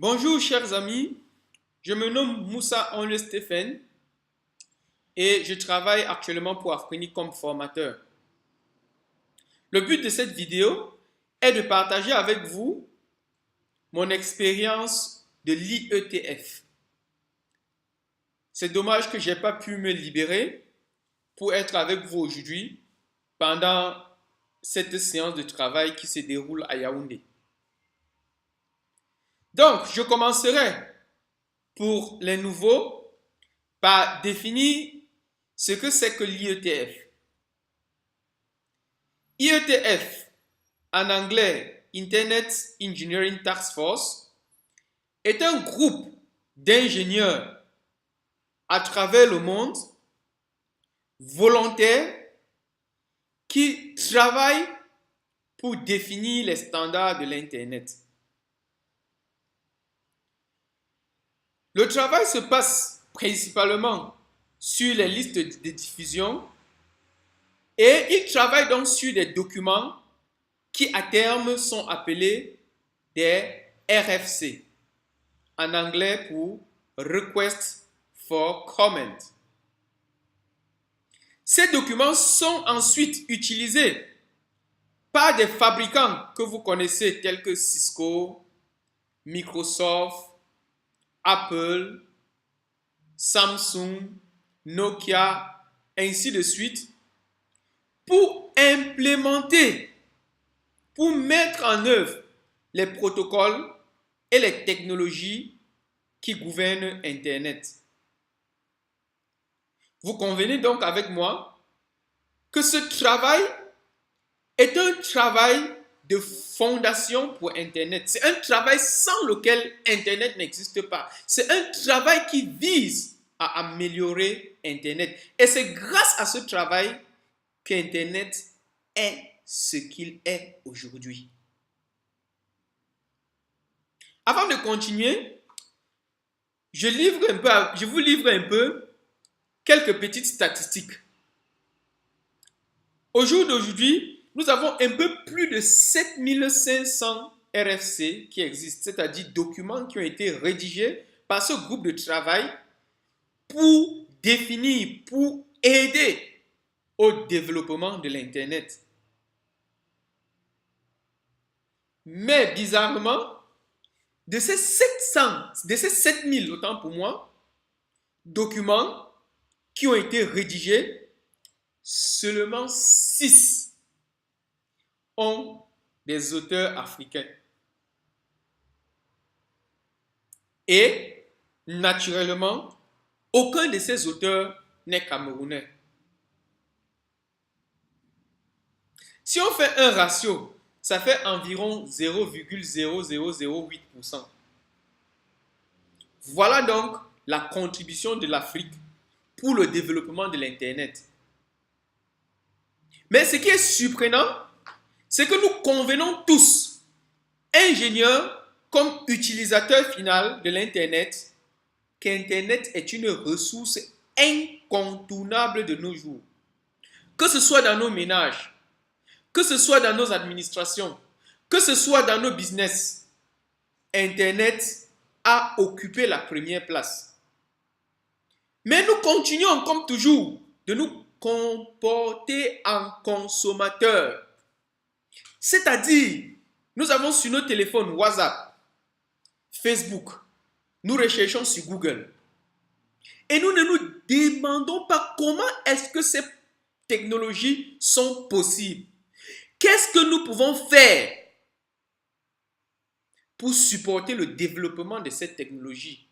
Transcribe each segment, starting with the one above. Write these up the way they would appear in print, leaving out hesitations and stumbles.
Bonjour chers amis, je me nomme Moussa Onle Stéphane et je travaille actuellement pour Afrini comme formateur. Le but de cette vidéo est de partager avec vous mon expérience de l'IETF. C'est dommage que je n'ai pas pu me libérer pour être avec vous aujourd'hui pendant cette séance de travail qui se déroule à Yaoundé. Donc, je commencerai pour les nouveaux par définir ce que c'est que l'IETF. IETF, en anglais Internet Engineering Task Force, est un groupe d'ingénieurs à travers le monde, volontaires, qui travaillent pour définir les standards de l'Internet. Le travail se passe principalement sur les listes de diffusion et ils travaillent donc sur des documents qui à terme sont appelés des RFC, en anglais pour Request for Comment. Ces documents sont ensuite utilisés par des fabricants que vous connaissez tels que Cisco, Microsoft, Apple, Samsung, Nokia, ainsi de suite, pour implémenter, pour mettre en œuvre les protocoles et les technologies qui gouvernent Internet. Vous convenez donc avec moi que ce travail est un travail de fondation pour Internet. C'est un travail sans lequel Internet n'existe pas. C'est un travail qui vise à améliorer Internet. Et c'est grâce à ce travail qu'Internet est ce qu'il est aujourd'hui. Avant de continuer, je vous livre un peu quelques petites statistiques. Au jour d'aujourd'hui, nous avons un peu plus de 7500 RFC qui existent, c'est-à-dire documents qui ont été rédigés par ce groupe de travail pour définir, pour aider au développement de l'Internet. Mais bizarrement, de ces 7000, autant pour moi, documents qui ont été rédigés, seulement 6 ont des auteurs africains. Et, naturellement, aucun de ces auteurs n'est camerounais. Si on fait un ratio, ça fait environ 0,0008%. Voilà donc la contribution de l'Afrique pour le développement de l'Internet. Mais ce qui est surprenant, c'est que nous convenons tous, ingénieurs comme utilisateurs final de l'Internet, qu'Internet est une ressource incontournable de nos jours. Que ce soit dans nos ménages, que ce soit dans nos administrations, que ce soit dans nos business, Internet a occupé la première place. Mais nous continuons comme toujours de nous comporter en consommateurs. C'est-à-dire, nous avons sur nos téléphones WhatsApp, Facebook, nous recherchons sur Google. Et nous ne nous demandons pas comment est-ce que ces technologies sont possibles. Qu'est-ce que nous pouvons faire pour supporter le développement de cette technologie?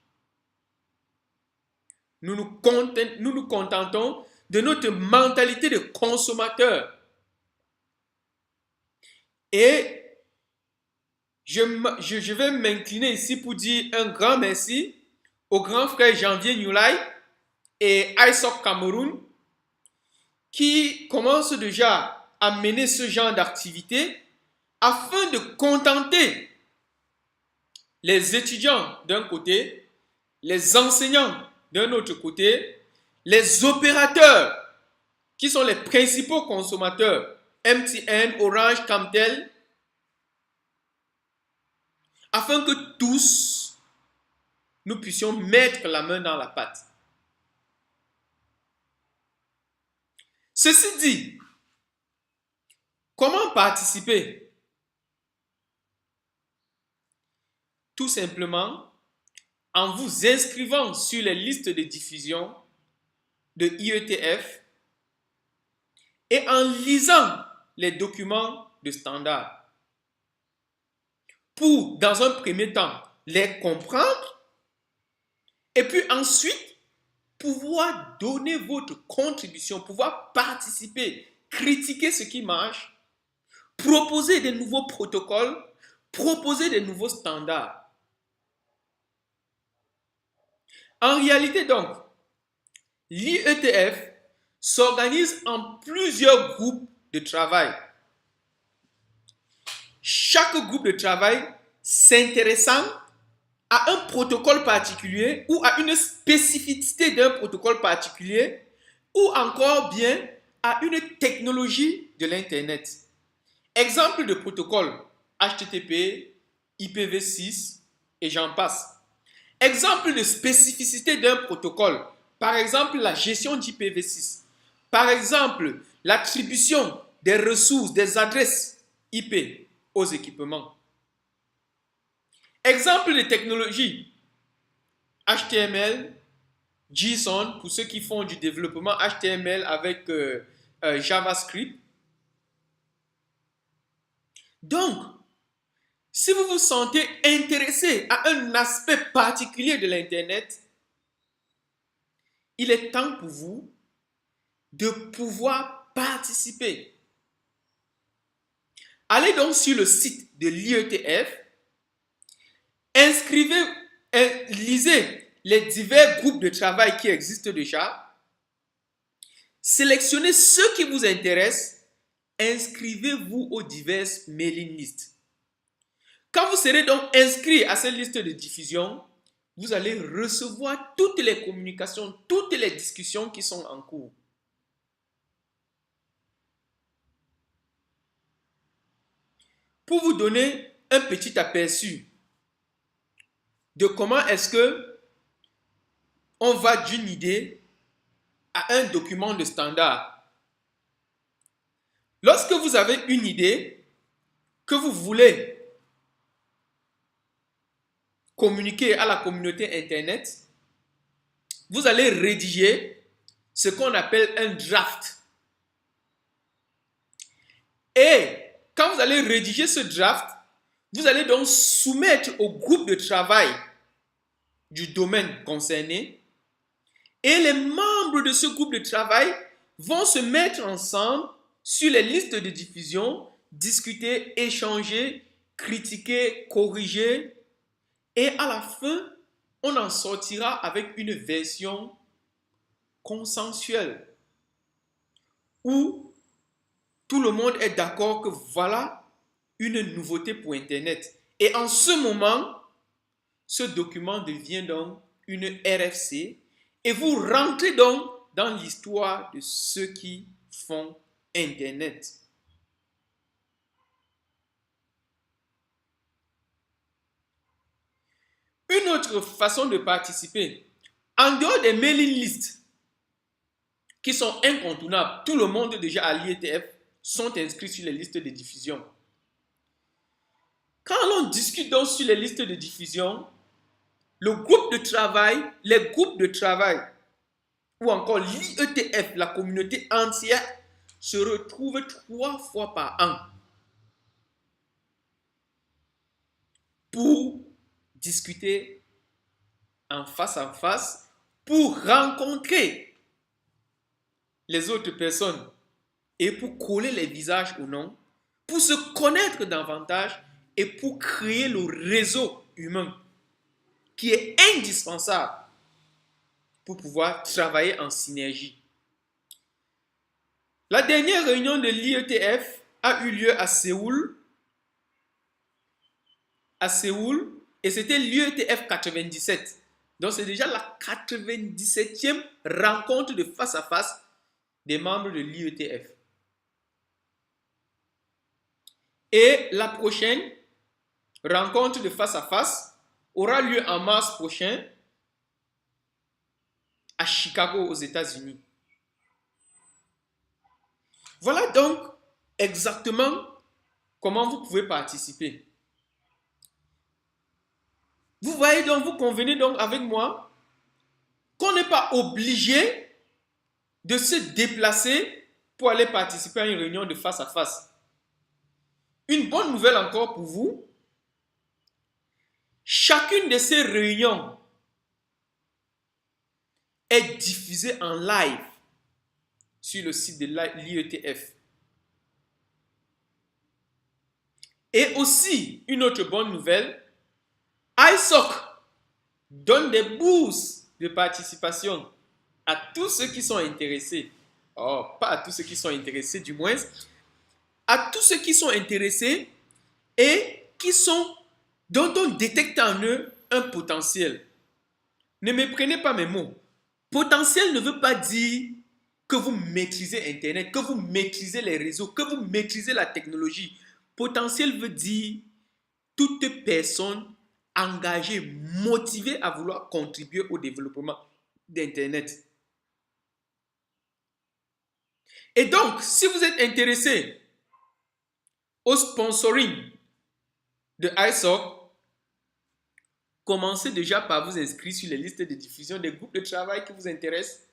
Nous nous contentons de notre mentalité de consommateur. Et je vais m'incliner ici pour dire un grand merci au grand frère Janvier Newlay et ISOC Cameroun qui commencent déjà à mener ce genre d'activité afin de contenter les étudiants d'un côté, les enseignants d'un autre côté, les opérateurs qui sont les principaux consommateurs, MTN, Orange, Camtel, afin que tous nous puissions mettre la main dans la pâte. Ceci dit, comment participer? Tout simplement en vous inscrivant sur les listes de diffusion de IETF et en lisant les documents de standard pour, dans un premier temps, les comprendre et puis ensuite pouvoir donner votre contribution, pouvoir participer, critiquer ce qui marche, proposer des nouveaux protocoles, proposer des nouveaux standards. En réalité donc, l'IETF s'organise en plusieurs groupes de travail. Chaque groupe de travail s'intéressant à un protocole particulier ou à une spécificité d'un protocole particulier ou encore bien à une technologie de l'Internet. Exemple de protocole HTTP, IPv6 et j'en passe. Exemple de spécificité d'un protocole, par exemple la gestion d'IPv6, par exemple l'attribution des ressources, des adresses IP aux équipements. Exemple de technologie, HTML, JSON, pour ceux qui font du développement HTML avec JavaScript. Donc, si vous vous sentez intéressé à un aspect particulier de l'Internet, il est temps pour vous de pouvoir participer. Allez donc sur le site de l'IETF, lisez les divers groupes de travail qui existent déjà, sélectionnez ceux qui vous intéressent, inscrivez-vous aux diverses mailing lists. Quand vous serez donc inscrit à cette liste de diffusion, vous allez recevoir toutes les communications, toutes les discussions qui sont en cours. Pour vous donner un petit aperçu de comment est-ce que on va d'une idée à un document de standard. Lorsque vous avez une idée que vous voulez communiquer à la communauté Internet, vous allez rédiger ce qu'on appelle un draft. Et quand vous allez rédiger ce draft, vous allez donc soumettre au groupe de travail du domaine concerné et les membres de ce groupe de travail vont se mettre ensemble sur les listes de diffusion, discuter, échanger, critiquer, corriger et à la fin, on en sortira avec une version consensuelle où tout le monde est d'accord que voilà une nouveauté pour Internet. Et en ce moment, ce document devient donc une RFC et vous rentrez donc dans l'histoire de ceux qui font Internet. Une autre façon de participer, en dehors des mailing lists qui sont incontournables, tout le monde déjà à l'IETF sont inscrits sur les listes de diffusion. Quand on discute donc sur les listes de diffusion, le groupe de travail, les groupes de travail ou encore l'IETF, la communauté entière, se retrouvent 3 fois par an pour discuter en face, pour rencontrer les autres personnes et pour coller les visages au nom, pour se connaître davantage et pour créer le réseau humain qui est indispensable pour pouvoir travailler en synergie. La dernière réunion de l'IETF a eu lieu à Séoul, et c'était l'IETF 97. Donc c'est déjà la 97e rencontre de face à face des membres de l'IETF. Et la prochaine rencontre de face à face aura lieu en mars prochain à Chicago aux États-Unis. Voilà donc exactement comment vous pouvez participer. Vous voyez donc, vous convenez donc avec moi qu'on n'est pas obligé de se déplacer pour aller participer à une réunion de face à face. Une bonne nouvelle encore pour vous, chacune de ces réunions est diffusée en live sur le site de l'IETF. Et aussi, une autre bonne nouvelle, ISOC donne des bourses de participation à tous ceux qui sont intéressés. Oh, pas à tous ceux qui sont intéressés du moins, à tous ceux qui sont intéressés et dont on détecte en eux un potentiel. Ne me prenez pas mes mots. Potentiel ne veut pas dire que vous maîtrisez Internet, que vous maîtrisez les réseaux, que vous maîtrisez la technologie. Potentiel veut dire toute personne engagée, motivée à vouloir contribuer au développement d'Internet. Et donc, si vous êtes intéressé au sponsoring de ISOC, commencez déjà par vous inscrire sur les listes de diffusion des groupes de travail qui vous intéressent.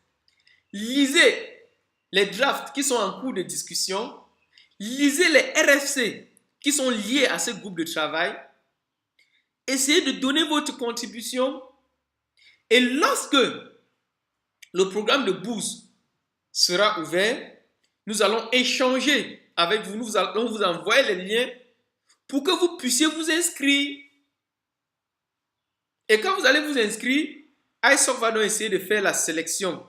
Lisez les drafts qui sont en cours de discussion. Lisez les RFC qui sont liés à ce groupe de travail. Essayez de donner votre contribution. Et lorsque le programme de bourse sera ouvert, nous allons échanger avec vous. Nous allons vous envoyer les liens pour que vous puissiez vous inscrire. Et quand vous allez vous inscrire, ISOC va donc essayer de faire la sélection.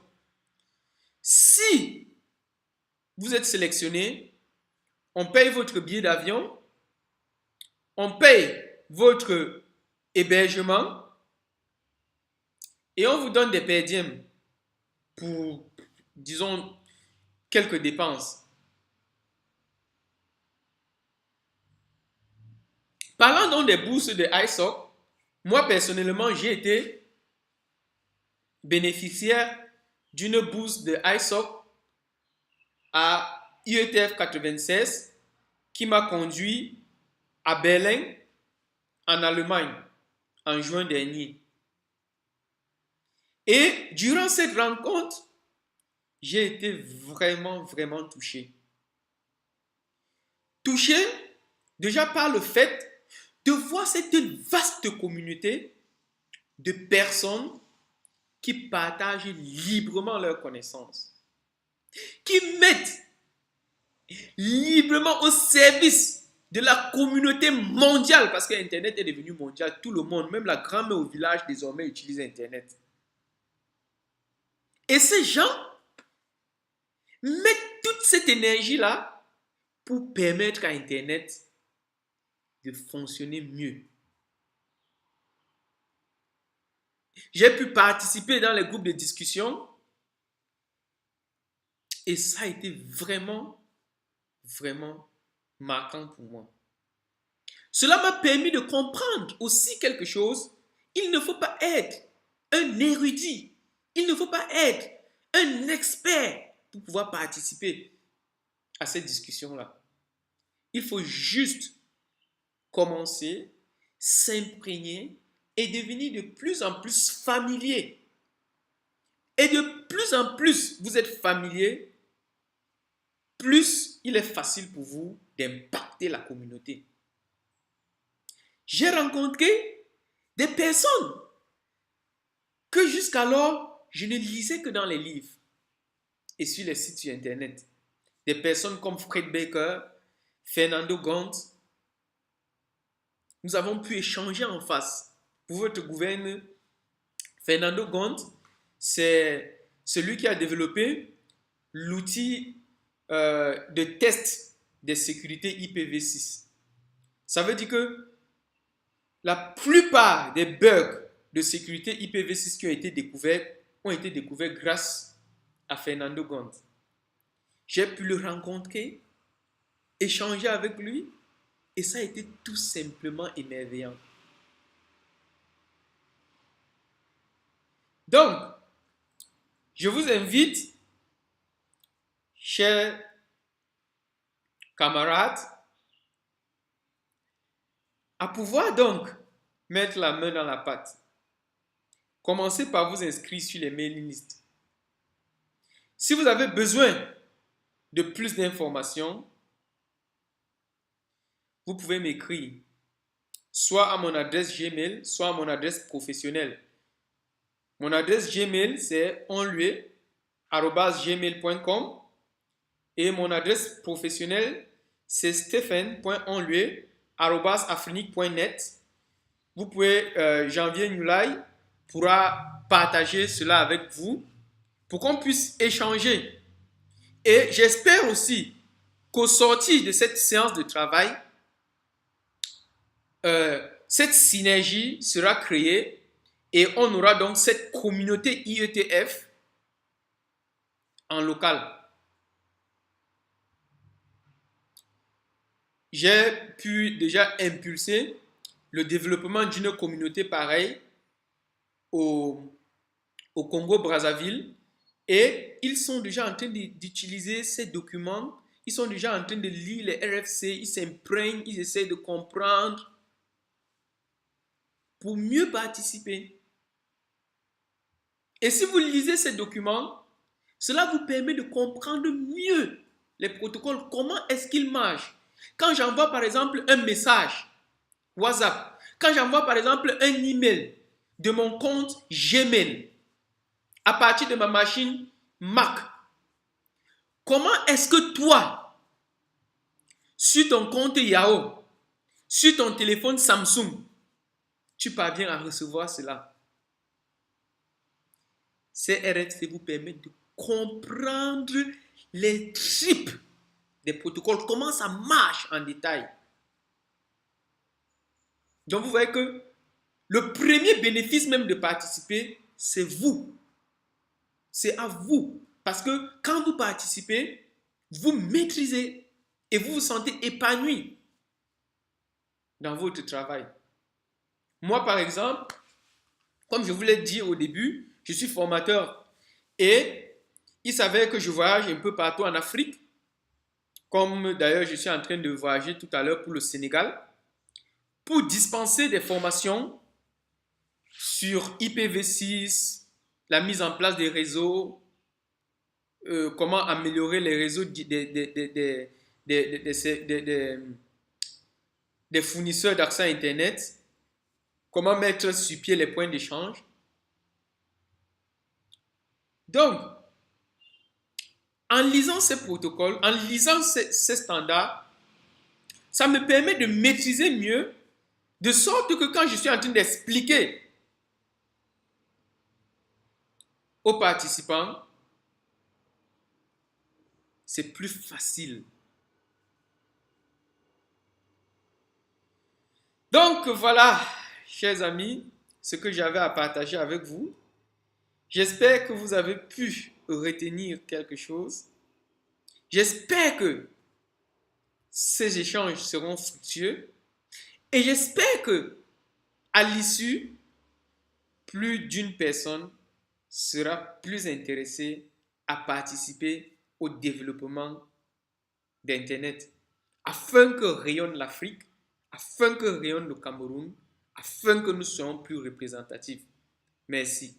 Si vous êtes sélectionné, on paye votre billet d'avion, on paye votre hébergement et on vous donne des per diem pour, disons, quelques dépenses. Parlant donc des bourses de ISOC, moi personnellement, j'ai été bénéficiaire d'une bourse de ISOC à IETF 96 qui m'a conduit à Berlin, en Allemagne, en juin dernier. Et durant cette rencontre, j'ai été vraiment touché. Touché déjà par le fait de voir cette vaste communauté de personnes qui partagent librement leurs connaissances, qui mettent librement au service de la communauté mondiale, parce que Internet est devenu mondial, tout le monde, même la grand-mère au village désormais utilise Internet. Et ces gens mettent toute cette énergie-là pour permettre à Internet de fonctionner mieux. J'ai pu participer dans les groupes de discussion et ça a été vraiment marquant pour moi. Cela m'a permis de comprendre aussi quelque chose. Il ne faut pas être un érudit. Il ne faut pas être un expert pour pouvoir participer à cette discussion-là. Il faut juste commencer, s'imprégner et devenir de plus en plus familier. Et de plus en plus vous êtes familier, plus il est facile pour vous d'impacter la communauté. J'ai rencontré des personnes que jusqu'alors, je ne lisais que dans les livres et sur les sites sur Internet. Des personnes comme Fred Baker, Fernando Gont. Nous avons pu échanger en face. Pour votre gouverneur, Fernando Gont, c'est celui qui a développé l'outil de test des sécurités IPv6. Ça veut dire que la plupart des bugs de sécurité IPv6 qui ont été découverts grâce à Fernando Gont. J'ai pu le rencontrer, échanger avec lui et ça a été tout simplement émerveillant. Donc, Je vous invite, chers camarades, à pouvoir donc mettre la main dans la pâte. Commencez par vous inscrire sur les mailing lists. Si vous avez besoin de plus d'informations, vous pouvez m'écrire soit à mon adresse Gmail, soit à mon adresse professionnelle. Mon adresse Gmail, c'est onlue@gmail.com et mon adresse professionnelle, c'est stephen.onlue@afrinic.net. Vous pouvez, Janvier Nulay pourra partager cela avec vous pour qu'on puisse échanger. Et j'espère aussi qu'au sortir de cette séance de travail, cette synergie sera créée et on aura donc cette communauté IETF en local. J'ai pu déjà impulser le développement d'une communauté pareille au Congo-Brazzaville et ils sont déjà en train d'utiliser ces documents, ils sont déjà en train de lire les RFC, ils s'imprègnent, ils essaient de comprendre pour mieux participer. Et si vous lisez ces documents, cela vous permet de comprendre mieux les protocoles, comment est-ce qu'ils marchent. Quand j'envoie par exemple un message WhatsApp, quand j'envoie par exemple un email de mon compte Gmail à partir de ma machine Mac, comment est-ce que toi, sur ton compte Yahoo, sur ton téléphone Samsung, tu parviens à recevoir cela? Ces RFC vous permettent de comprendre les tripes des protocoles, comment ça marche en détail. Donc vous voyez que le premier bénéfice même de participer, c'est vous. C'est à vous. Parce que quand vous participez, vous maîtrisez et vous vous sentez épanoui dans votre travail. Moi, par exemple, comme je vous l'ai dit au début, je suis formateur et il s'avère que je voyage un peu partout en Afrique, comme d'ailleurs je suis en train de voyager tout à l'heure pour le Sénégal, pour dispenser des formations sur IPv6, la mise en place des réseaux, comment améliorer les réseaux des fournisseurs d'accès à Internet, comment mettre sur pied les points d'échange. Donc, en lisant ces protocoles, en lisant ces standards, ça me permet de maîtriser mieux, de sorte que quand je suis en train d'expliquer aux participants, c'est plus facile. Donc voilà, chers amis, ce que j'avais à partager avec vous. J'espère que vous avez pu retenir quelque chose. J'espère que ces échanges seront fructueux. Et j'espère que, à l'issue, plus d'une personne sera plus intéressée à participer au développement d'Internet afin que rayonne l'Afrique, afin que rayonne le Cameroun, afin que nous soyons plus représentatifs. Merci.